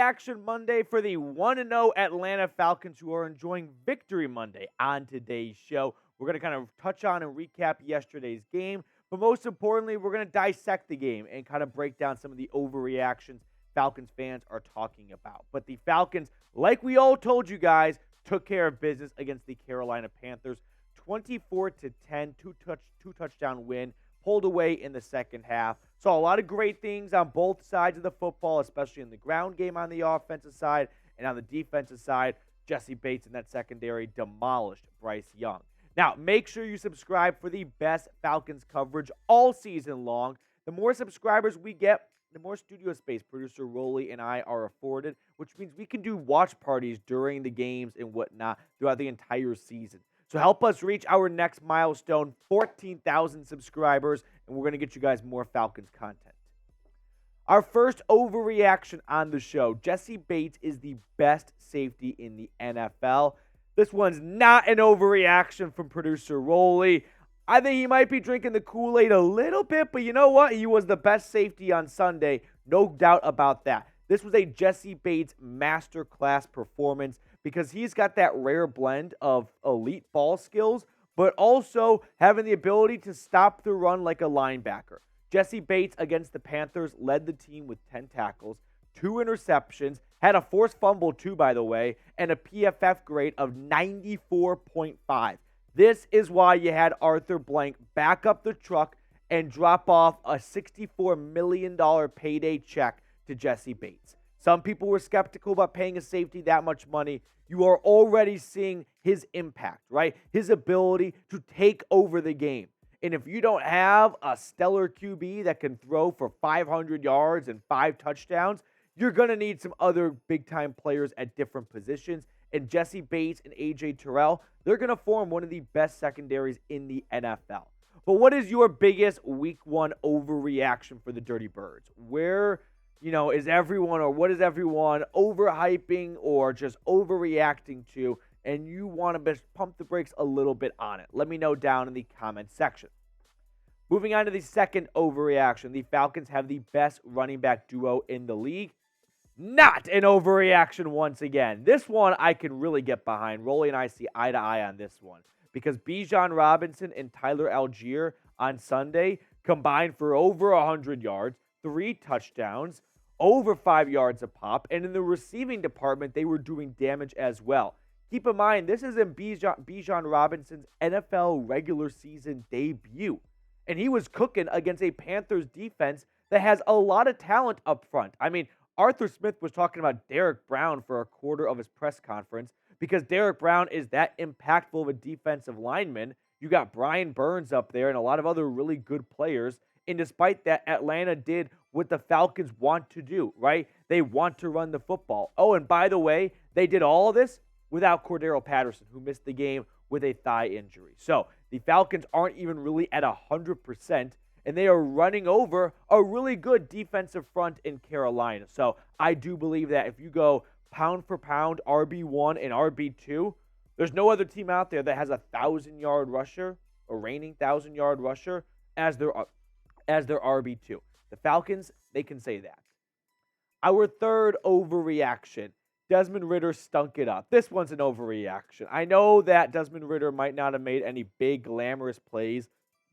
Overreaction Monday for the 1-0 Atlanta Falcons, who are enjoying Victory Monday. On today's show, we're going to kind of touch on and recap yesterday's game, but most importantly, we're going to dissect the game and kind of break down some of the overreactions Falcons fans are talking about. But the Falcons, like we all told you guys, took care of business against the Carolina Panthers. 24-10, two-touchdown win, pulled away in the second half. Saw a lot of great things on both sides of the football, especially in the ground game on the offensive side, and on the defensive side, Jessie Bates in that secondary demolished Bryce Young. Now, make sure you subscribe for the best Falcons coverage all season long. The more subscribers we get, the more studio space producer Rolly and I are afforded, which means we can do watch parties during the games and whatnot throughout the entire season. So help us reach our next milestone, 14,000 subscribers, and we're going to get you guys more Falcons content. Our first overreaction on the show, Jessie Bates is the best safety in the NFL. This one's not an overreaction from producer Rolly. I think he might be drinking the Kool-Aid a little bit, but you know what? He was the best safety on Sunday, no doubt about that. This was a Jessie Bates masterclass performance because he's got that rare blend of elite ball skills, but also having the ability to stop the run like a linebacker. Jessie Bates against the Panthers led the team with 10 tackles, 2 interceptions, had a forced fumble too, by the way, and a PFF grade of 94.5. This is why you had Arthur Blank back up the truck and drop off a $64 million payday check to Jessie Bates. Some people were skeptical about paying a safety that much money. You are already seeing his impact, right? His ability to take over the game. And if you don't have a stellar QB that can throw for 500 yards and 5 touchdowns, you're going to need some other big-time players at different positions. And Jessie Bates and A.J. Terrell, they're going to form one of the best secondaries in the NFL. But what is your biggest Week 1 overreaction for the Dirty Birds? Where, is everyone, or what is everyone overhyping or just overreacting to, and you want to pump the brakes a little bit on it? Let me know down in the comments section. Moving on to the second overreaction, the Falcons have the best running back duo in the league. Not an overreaction once again. This one I can really get behind. Rolly and I see eye to eye on this one because Bijan Robinson and Tyler Algier on Sunday combined for over 100 yards, 3 touchdowns, over 5 yards a pop, and in the receiving department, they were doing damage as well. Keep in mind, this is in Bijan Robinson's NFL regular season debut, and he was cooking against a Panthers defense that has a lot of talent up front. I mean, Arthur Smith was talking about Derek Brown for a quarter of his press conference because Derek Brown is that impactful of a defensive lineman. You got Brian Burns up there and a lot of other really good players. And despite that, Atlanta did what the Falcons want to do, right? They want to run the football. Oh, and by the way, they did all of this without Cordero Patterson, who missed the game with a thigh injury. So the Falcons aren't even really at 100%. And they are running over a really good defensive front in Carolina. So I do believe that if you go pound for pound, RB1 and RB2, there's no other team out there that has a 1,000-yard rusher, a reigning 1,000-yard rusher, as their RB2. The Falcons, they can say that. Our third overreaction, Desmond Ritter stunk it up. This one's an overreaction. I know that Desmond Ritter might not have made any big, glamorous plays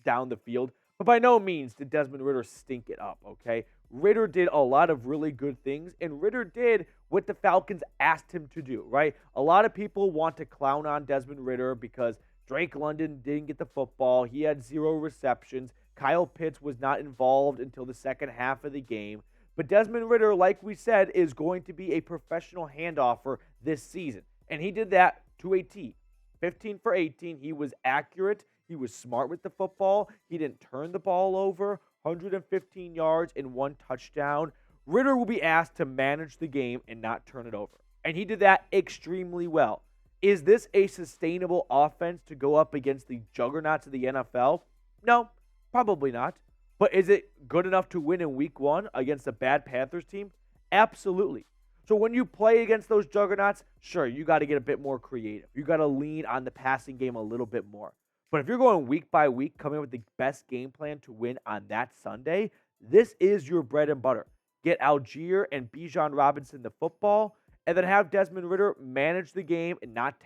down the field, but by no means did Desmond Ritter stink it up, okay? Ritter did a lot of really good things, and Ritter did what the Falcons asked him to do, right? A lot of people want to clown on Desmond Ritter because Drake London didn't get the football. He had 0 receptions. Kyle Pitts was not involved until the second half of the game. But Desmond Ritter, like we said, is going to be a professional handoffer this season, and he did that to a T. 15 for 18. He was accurate. He was smart with the football. He didn't turn the ball over. 115 yards and 1 touchdown. Ritter will be asked to manage the game and not turn it over. And he did that extremely well. Is this a sustainable offense to go up against the juggernauts of the NFL? No, probably not. But is it good enough to win in Week 1 against a bad Panthers team? Absolutely. So when you play against those juggernauts, sure, you got to get a bit more creative. You got to lean on the passing game a little bit more. But if you're going week by week, coming up with the best game plan to win on that Sunday, this is your bread and butter. get Algier and Bijan Robinson the football, and then have Desmond Ritter manage the game and not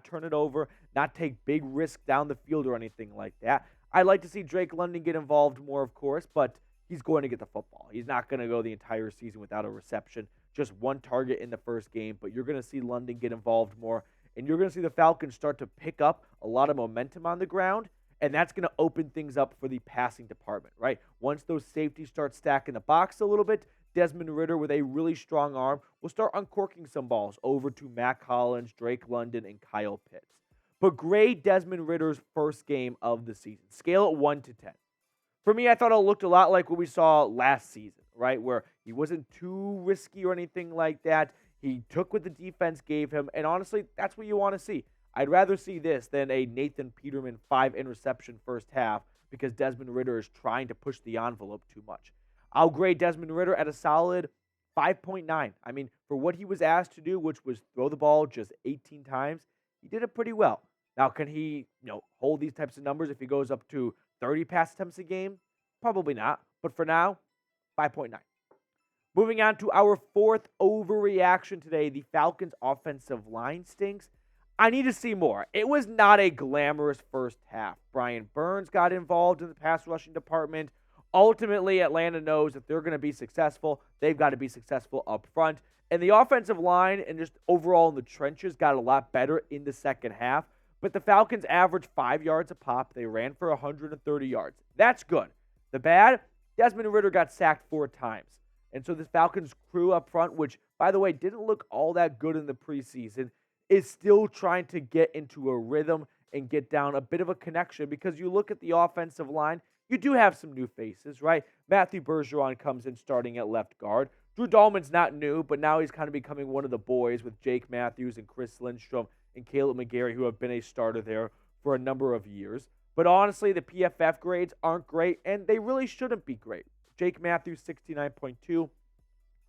turn it over, not take big risks down the field or anything like that. I'd like to see Drake London get involved more, of course, but he's going to get the football. He's not going to go the entire season without a reception. Just one target in the first game, but you're going to see London get involved more, and you're going to see the Falcons start to pick up a lot of momentum on the ground, and that's going to open things up for the passing department, right? Once those safeties start stacking the box a little bit, Desmond Ritter with a really strong arm will start uncorking some balls over to Matt Collins, Drake London, and Kyle Pitts. But grade Desmond Ritter's first game of the season. Scale it 1 to 10. For me, I thought it looked a lot like what we saw last season, right? Where he wasn't too risky or anything like that. He took what the defense gave him, and honestly, that's what you want to see. I'd rather see this than a Nathan Peterman 5-interception first half because Desmond Ritter is trying to push the envelope too much. I'll grade Desmond Ritter at a solid 5.9. I mean, for what he was asked to do, which was throw the ball just 18 times, he did it pretty well. Now, can he, hold these types of numbers if he goes up to 30 pass attempts a game? Probably not. But for now, 5.9. Moving on to our fourth overreaction today, the Falcons' offensive line stinks. I need to see more. It was not a glamorous first half. Brian Burns got involved in the pass rushing department. Ultimately, Atlanta knows that they're going to be successful. They've got to be successful up front. And the offensive line and just overall in the trenches got a lot better in the second half. But the Falcons averaged 5 yards a pop. They ran for 130 yards. That's good. The bad, Desmond Ritter got sacked 4 times. And so the Falcons crew up front, which, by the way, didn't look all that good in the preseason, is still trying to get into a rhythm and get down a bit of a connection because you look at the offensive line, you do have some new faces, right? Matthew Bergeron comes in starting at left guard. Drew Dahlman's not new, but now he's kind of becoming one of the boys with Jake Matthews and Chris Lindstrom and Caleb McGarry, who have been a starter there for a number of years. But honestly, the PFF grades aren't great, and they really shouldn't be great. Jake Matthews, 69.2.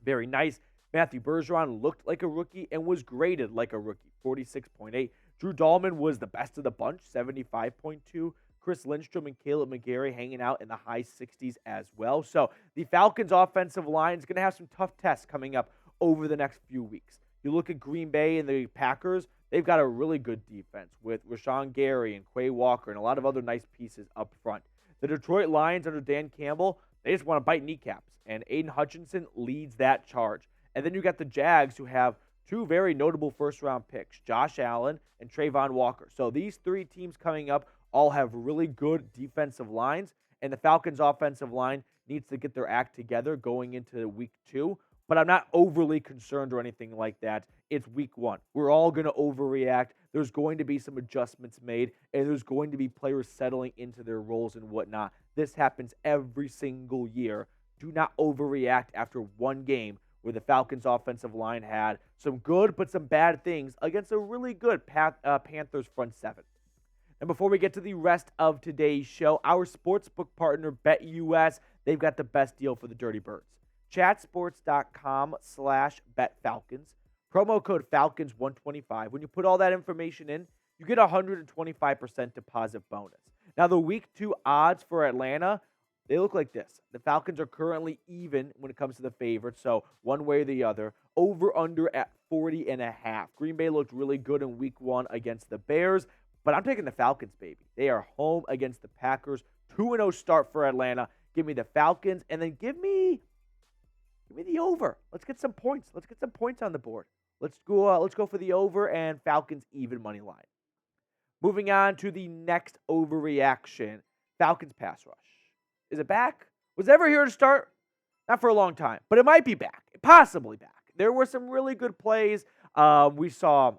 Very nice. Matthew Bergeron looked like a rookie and was graded like a rookie, 46.8. Drew Dahlman was the best of the bunch, 75.2. Chris Lindstrom and Caleb McGarry hanging out in the high 60s as well. So the Falcons' offensive line is going to have some tough tests coming up over the next few weeks. You look at Green Bay and the Packers, they've got a really good defense with Rashawn Gary and Quay Walker and a lot of other nice pieces up front. The Detroit Lions under Dan Campbell, they just want to bite kneecaps, and Aiden Hutchinson leads that charge. And then you got the Jags, who have 2 very notable first-round picks, Josh Allen and Trayvon Walker. So these 3 teams coming up all have really good defensive lines, and the Falcons' offensive line needs to get their act together going into week 2. But I'm not overly concerned or anything like that. It's week 1. We're all going to overreact. There's going to be some adjustments made, and there's going to be players settling into their roles and whatnot. This happens every single year. Do not overreact after one game where the Falcons' offensive line had some good but some bad things against a really good Panthers front 7. And before we get to the rest of today's show, our sportsbook partner, BetUS, they've got the best deal for the Dirty Birds. Chatsports.com/BetFalcons. Promo code Falcons125. When you put all that information in, you get a 125% deposit bonus. Now, the week 2 odds for Atlanta, they look like this. The Falcons are currently even when it comes to the favorites, so one way or the other. Over-under at 40.5. Green Bay looked really good in week 1 against the Bears, but I'm taking the Falcons, baby. They are home against the Packers. 2-0 start for Atlanta. Give me the Falcons, and then give me the over. Let's get some points. Let's get some points on the board. Let's go for the over and Falcons even money line. Moving on to the next overreaction. Falcons pass rush. Is it back? Was it ever here to start? Not for a long time, but it might be back. Possibly back. There were some really good plays. We saw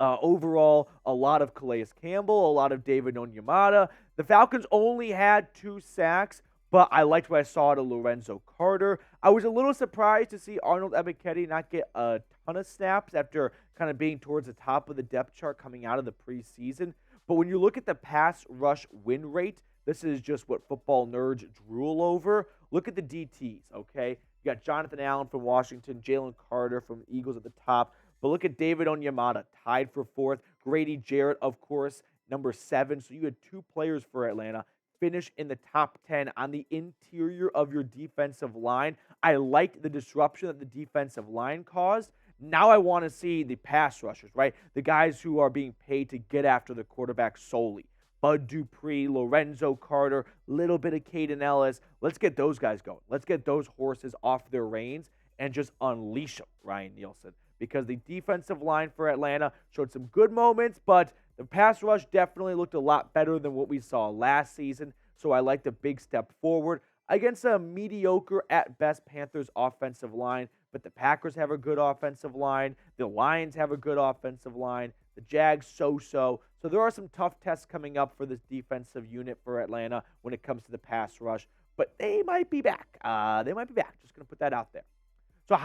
overall a lot of Calais Campbell, a lot of David Onyemata. The Falcons only had 2 sacks, but I liked what I saw out of Lorenzo Carter. I was a little surprised to see Arnold Ebiketie not get a ton of snaps after kind of being towards the top of the depth chart coming out of the preseason. But when you look at the pass rush win rate, this is just what football nerds drool over. Look at the DTs, okay? You got Jonathan Allen from Washington, Jalen Carter from the Eagles at the top. But look at David Onyemata, tied for 4th. Grady Jarrett, of course, number 7. So you had 2 players for Atlanta finish in the top 10 on the interior of your defensive line. I liked the disruption that the defensive line caused. Now I want to see the pass rushers, right? The guys who are being paid to get after the quarterback solely. Bud Dupree, Lorenzo Carter, little bit of Caden Ellis. Let's get those guys going. Let's get those horses off their reins and just unleash them, Ryan Nielsen. Because the defensive line for Atlanta showed some good moments, but the pass rush definitely looked a lot better than what we saw last season. So I like the big step forward against a mediocre at best Panthers offensive line. But the Packers have a good offensive line. The Lions have a good offensive line. The Jags so-so. So there are some tough tests coming up for this defensive unit for Atlanta when it comes to the pass rush. But they might be back. Just going to put that out there. So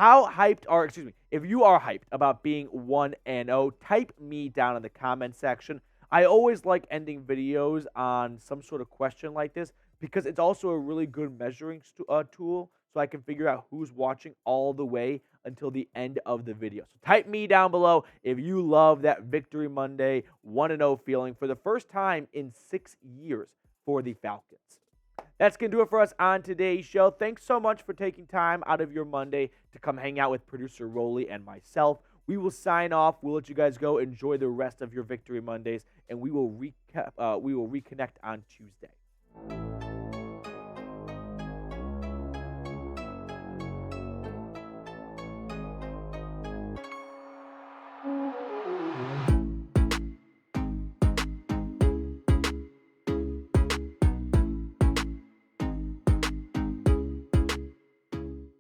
if you are hyped about being 1-0, type me down in the comment section. I always like ending videos on some sort of question like this because it's also a really good measuring tool so I can figure out who's watching all the way until the end of the video. So type me down below if you love that Victory Monday 1-0 feeling for the first time in 6 years for the Falcons. That's going to do it for us on today's show. Thanks so much for taking time out of your Monday to come hang out with producer Rolly and myself. We will sign off. We'll let you guys go enjoy the rest of your Victory Mondays, and we will reconnect on Tuesday.